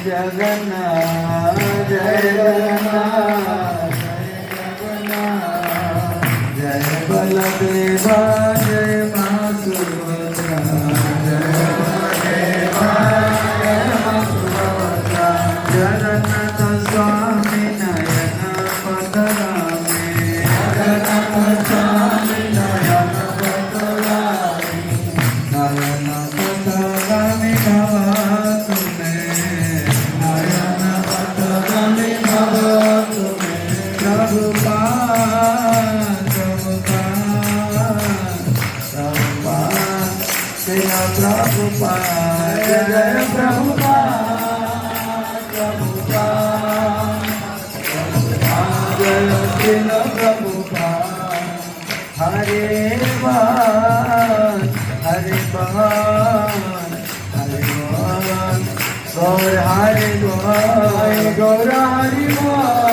जगन्नाथ जय जगन्नाथ जय बलदेवा जय मां सुभद्रा जय बलदेवा जय मां सुभद्रा जगन्नाथ स्वामी नयन पधरामे जगन्नाथ स्वामी नयन पधरामे नयन पधरामे भवा तुमे नयन पधरामे भवा तुमे प्रभुपाद प्रभुपाद जय प्रभुपाद प्रभुपाद जय श्रील प्रभुपाद हरे बाल हरे बाल हरे बाल गौर हरे गौर गौर हरि बाल